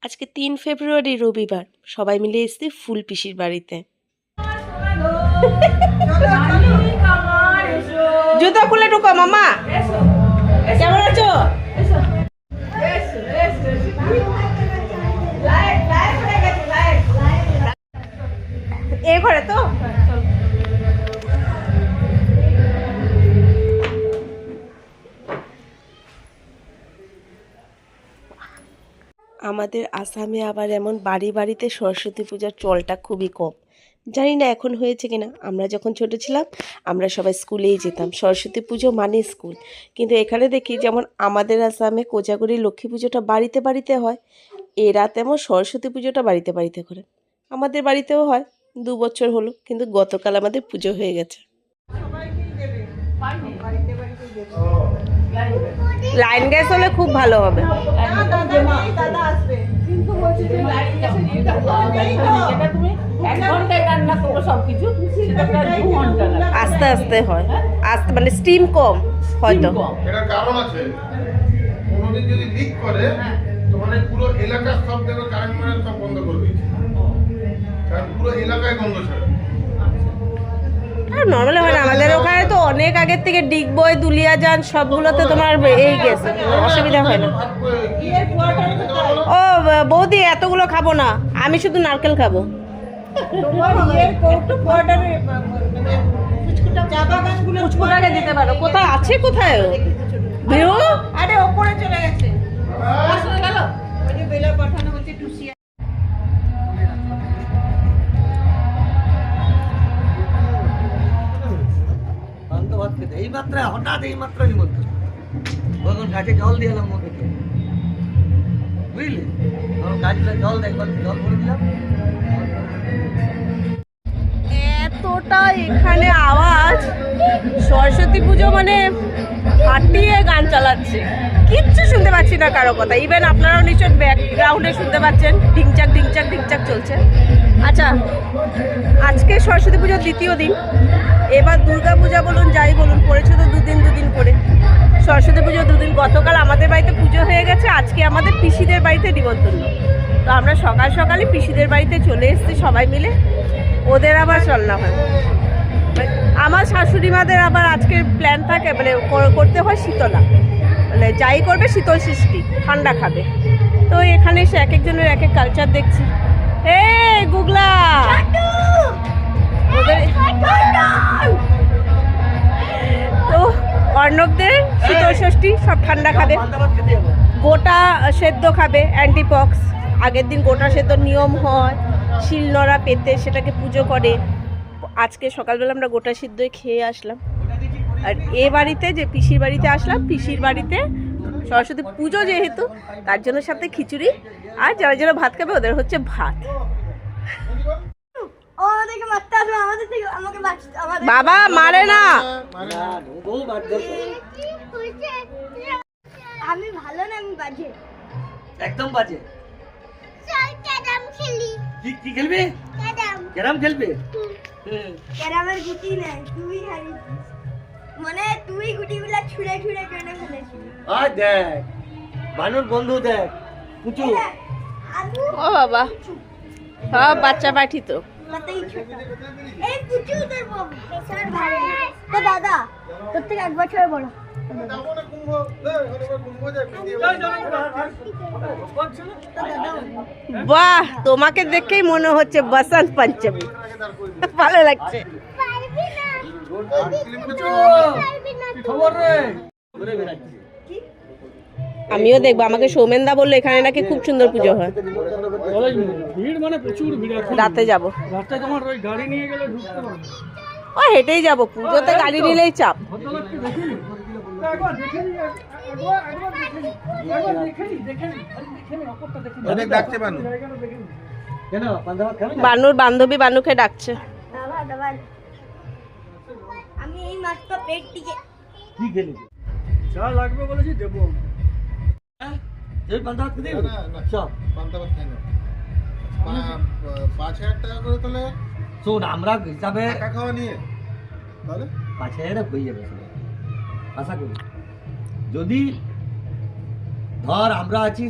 আজকে ৩ ফেব্রুয়ারি রবিবার, সবাই মিলে এসেছি ফুল পিসির বাড়িতে। জুতো খুলে ঢুকো মামা। কেমন আছো? এ ঘরে তো আমাদের আসামে আবার এমন বাড়ি বাড়িতে সরস্বতী পূজার চলটা খুবই কম। জানি না এখন হয়েছে কিনা। আমরা যখন ছোট ছিলাম আমরা সবাই স্কুলেই যেতাম, সরস্বতী পুজো মানে স্কুল। কিন্তু এখানে দেখি যেমন আমাদের আসামে কোজাগরি লক্ষ্মী পুজোটা বাড়িতে বাড়িতে হয়, এরা তেমন সরস্বতী পুজোটা বাড়িতে বাড়িতে করে। আমাদের বাড়িতেও হয়, 2 বছর হলো, কিন্তু গতকাল আমাদের পুজো হয়ে গেছে। লাইন গ্যাস হলে খুব ভালো হবে। আস্তে আস্তে হয়, আস্তে মানে স্টিম কম হয়তো। এটার কারণ আছে, কোনোদিন যদি লিক করে মানে পুরো এলাকা সব দেখো কারেন্ট মারেন্ট সব বন্ধ করে দিচ্ছে, কারণ পুরো এলাকায় গন্ধ ছাড়ে। নর্মালি হয় না, আমাদের ওখানে তো অনেক আগের থেকে ডিগবই, দুলিয়াজান সবগুলোতে তোমার এই গেছে, অসুবিধা হয় না। ও বৌদি, এতগুলো খাবো না, আমি শুধু নারকেল খাবো। দিতে পারো, কোথায় আছে, কোথায় আরে ওপরে চলে গেছে। হঠাৎ এই মাত্র নিমন্ত্রণ, তখন গাছে জল দিয়ে এলাম মুখে, বুঝলি? তখন গাছটা জল দেখবার জল ভরে দিলাম। এতটা এখানে আওয়াজ, সরস্বতী পুজো মানে ফাটিয়ে গান চালাচ্ছে, কিচ্ছু শুনতে পাচ্ছি না কারো কথা। ইভেন আপনারাও নিশ্চয় ব্যাকগ্রাউন্ডে শুনতে পাচ্ছেন, ঢিংচাক ঢিংচাক ঢিংচাক চলছে। আচ্ছা, আজকে সরস্বতী পুজোর দ্বিতীয় দিন। এবার দুর্গা পূজা বলুন যাই বলুন, পড়েছে তো দুদিন করে। সরস্বতী পুজো 2 দিন। গতকাল আমাদের বাড়িতে পুজো হয়ে গেছে, আজকে আমাদের পিসিদের বাড়িতে নিমন্ত্রণ। তো আমরা সকাল সকালই পিসিদের বাড়িতে চলে এসেছি সবাই মিলে। ওদের আবার চলনা হয়, আমার শাশুড়ি মাদের আবার আজকের প্ল্যান থাকে, মানে করতে হয় শীতলা, মানে যাই করবে শীতল সৃষ্টি, ঠান্ডা খাবে। তো এখানে এসে এক একজনের এক এক কালচার দেখছি। এই গুগলা, তো অর্ণবদের শীতল ষষ্ঠী, সব ঠান্ডা খাবে, গোটা সেদ্ধ খাবে, অ্যান্টিপক্স। আগের দিন গোটা সেদ্ধ নিয়ম হয়, শিলনোড়া পেতে সেটাকে পুজো করে। আজকে সকালবেলা আমরা গোটা সিদ্ধই খেয়ে আসলাম। আর এ বাড়িতে যে পিসির বাড়িতে আসলাম, পিসির বাড়িতে সরস্বতী পুজো যেহেতু, তার জন্য সাথে খিচুড়ি, আর যারা যারা ভাত খাবে ওদের হচ্ছে ভাত। বাবা মারে না, আমি ভালো না, আমি বাজে, একদম বাজে। কি খেলবি? ক্যারাম খেলবে? ক্যারামের গুটি নেই, তুই হারিয়েছিস, মানে তুই গুটিগুলা ছুঁড়ে ছুঁড়ে কেটে ফেলেছিস। আর দেখ বানর বন্ধু, দেখ পুচু। ও বাবা, সব বাচ্চা পাঠি তো। এই পুচু তোর পেছনের ভাই তো দাদা, তোর থেকে 1 বছর বড়। বাহ, তোমাকে দেখেই মনে হচ্ছে বসন্ত পঞ্চমী, ভালো লাগছে। আমিও দেখবো, আমাকে সৌমেনদা বললো এখানে নাকি খুব সুন্দর পুজো হয়। ভিড় মানে প্রচুর ভিড়, এখন রাতে যাবো, রাস্তায় তোমার ওই গাড়ি নিয়ে গেলে ঢুকতে পারবে না। ও হেঁটেই যাবো, পুজোতে গাড়ি নিলেই চাপ। ভদ্রলোককে দেখিনি, একবার দেখে নি, একবার দেখে নি, অপরটা দেখে নি। অনেক ডাকতে পারো জায়গাটা দেখে নি। কেন পান্তা খাবে? বানুর বান্ধবী বানুকে ডাকছে। দাদা দাদা, আমি এই মাত্র পেট থেকে কি খেলি? যা লাগবে বলেছি দেবো। তুই পান্তা ভাত খেতে না, না, সব পান্তা ভাত খাই না। 5,000 টাকা করে তাহলে শোন, আমরা হিসাবে টাকা খাওয়া নিয়ে তাহলে 5,000 হয়ে যাবে, আশা করি। যদি ধর আমরা আছি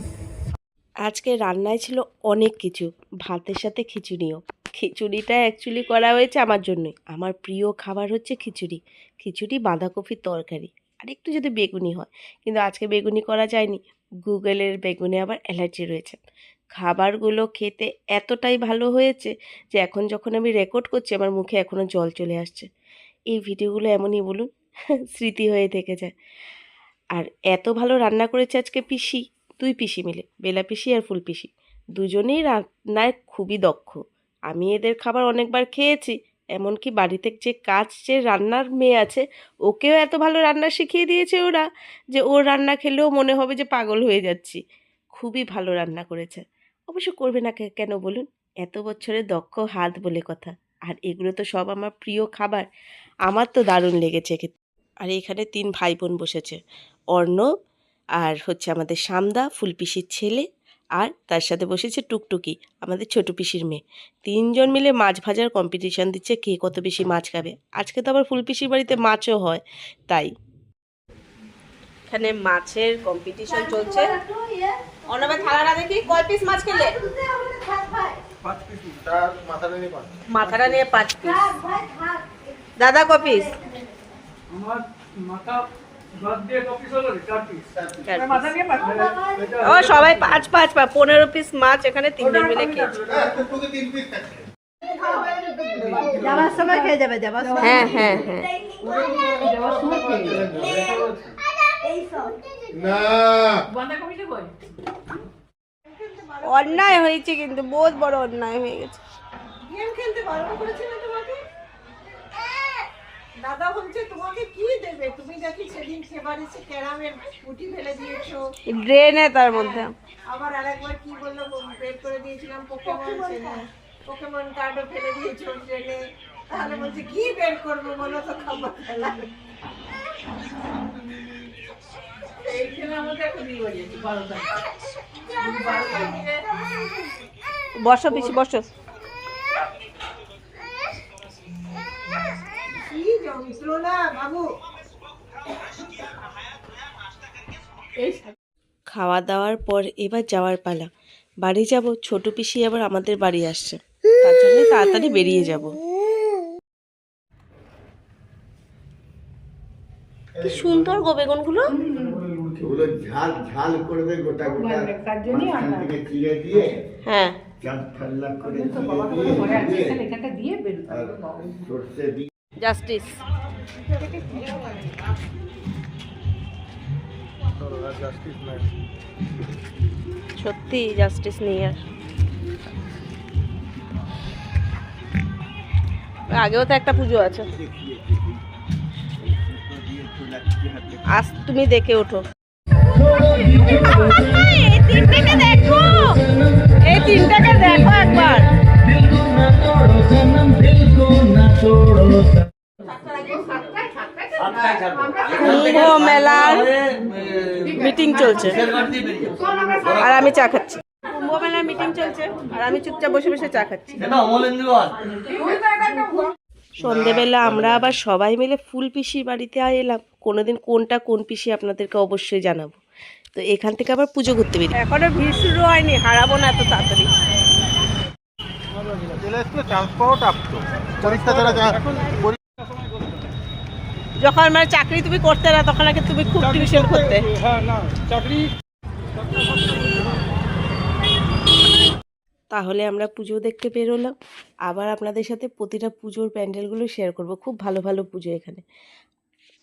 আজকে রান্নায় ছিল অনেক কিছু, ভাতের সাথে খিচুড়িও। খিচুড়িটা অ্যাকচুয়ালি করা হয়েছে আমার জন্যই। আমার প্রিয় খাবার হচ্ছে খিচুড়ি। খিচুড়ি, বাঁধাকপির তরকারি আর একটু যদি বেগুনি হয়, কিন্তু আজকে বেগুনি করা যায়নি। গুগলের বেগুনে আবার অ্যালার্জি রয়েছে। খাবারগুলো খেতে এতটাই ভালো হয়েছে যে এখন যখন আমি রেকর্ড করছি আমার মুখে এখনও জল চলে আসছে। এই ভিডিওগুলো এমনই বলুন, স্মৃতি হয়ে থেকে যায়। আর এত ভালো রান্না করেছে আজকে পিসি, দুই পিসি মিলে, বেলা পিসি আর ফুল পিসি। দুজনেই রান্নায় খুবই দক্ষ। আমি এদের খাবার অনেকবার খেয়েছি, এমনকি বাড়িতে যে রান্নার মেয়ে আছে ওকেও এত ভালো রান্না শিখিয়ে দিয়েছে ওরা, যে ওর রান্না খেলেও মনে হবে যে পাগল হয়ে যাচ্ছি। খুবই ভালো রান্না করেছে। অবশ্য করবে না কেন বলুন, এত বছরের দক্ষ হাত বলে কথা। আর এগুলো তো সব আমার প্রিয় খাবার, আমার তো দারুণ লেগেছে খেতে। আর এখানে 3 ভাই বোন বসেছে, অর্ণব আর হচ্ছে আমাদের শামদা, ফুলপিসির ছেলে, আর তার সাথে বসেছে টুকটুকি, আমাদের ছোট পিসির মেয়ে। 3 জন মিলে মাছ ভাজার কম্পিটিশান দিচ্ছে, কে কত বেশি মাছ খাবে। আজকে তো আবার ফুলপিসির বাড়িতে মাছও হয়, তাই এখানে মাছের কম্পিটিশন চলছে। অর্ণবের থালাটা দেখি, কয় পিস মাছ খেলে? তার মাথাটা নিয়ে পাঁচ। মাথাটা নিয়ে 5 পিস। দাদা ক পিস? আমার মাথা বাদ দিয়ে কপিস হলো 4 পিস। 4 মাথা নিয়ে পাঁচ। ও সবাই 5 15 পিস মাছ এখানে 3 জন মিলে খেয়েছে। টুকটুকি 3 পিস খাচ্ছে। যাওয়ার সময় খেয়ে যাবে, যাওয়ার সময়। হ্যাঁ হ্যাঁ হ্যাঁ। না বাঁধাকপিটা কই? অন্যায় হয়েছে, কিন্তু বহুত বড় অন্যায় হয়ে গেছে। গেম খেলতে বারণ করেছিল তোমাকে? দাদা বলছে তোমাকে কি দেবে, তুমি দেখি সেদিন সেবার এসে ক্যারামের গুটি ফেলে দিয়েছো, ড্রেনে তার মধ্যে। আবার আরেকবার কি বললো বের করে দিয়েছিলাম পোকেমন কার্ডও ফেলে দিয়েছো ট্রেনে। তাহলে বলছে কি বের করবো বলো তো, খাবার খেলা এই খেলা আমাদের এখন দিয়ে বাজেছি 12টা। বসো পিসি বসো। কি যন্ত্রণা বাবু। খাওয়া দাওয়ার পর এবার যাওয়ার পালা। বাড়ি যাব, ছোট পিসি আবার আমাদের বাড়ি আসছে, তার জন্য তাড়াতাড়ি বেরিয়ে যাব। কি সুন্দর গো বেগুনগুলো। ওগুলো ঝাল ঝাল করবে গোটা গোটা মাঝখান থেকে চিড়ে দিয়ে হ্যাঁ, চার ঠাল্লা করে দিয়ে আর সর্ষে দিয়ে জাস্টিস। সত্যি জাস্টিস নেই আর। আগেও তো একটা পুজো আছে, আজ তুমি দেখে ওঠো। এই তিনটাকে দেখো, এই তিনটাকে দেখো একবার। কুম্ভ মেলার মিটিং চলছে আর আমি চা খাচ্ছি। কুম্ভ মেলার মিটিং চলছে আর আমি চুপচাপ বসে বসে চা খাচ্ছি। সন্ধেবেলা আমরা আবার সবাই মিলে ফুল পিসির বাড়িতে এলাম। কোনোদিন কোনটা কোন পিসি আপনাদেরকে অবশ্যই জানাবো। তো এখান থেকে আবার পুজো করতে বেরিয়ে, এখনো ভিড় শুরু হয়নি, হারাবো না এত তাড়াতাড়ি। যখন মানে চাকরি তুমি করতে না তখন আগে তুমি খুব টিউশন করতে। হ্যাঁ না চাকরি। তাহলে আমরা পুজো দেখতে বেরোলাম। আবার আপনাদের সাথে প্রতিটা পুজোর প্যান্ডেলগুলো শেয়ার করব, খুব ভালো ভালো পুজো এখানে।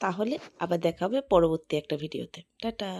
তাহলে আবার দেখা হবে পরবর্তী একটা ভিডিওতে। টাটা।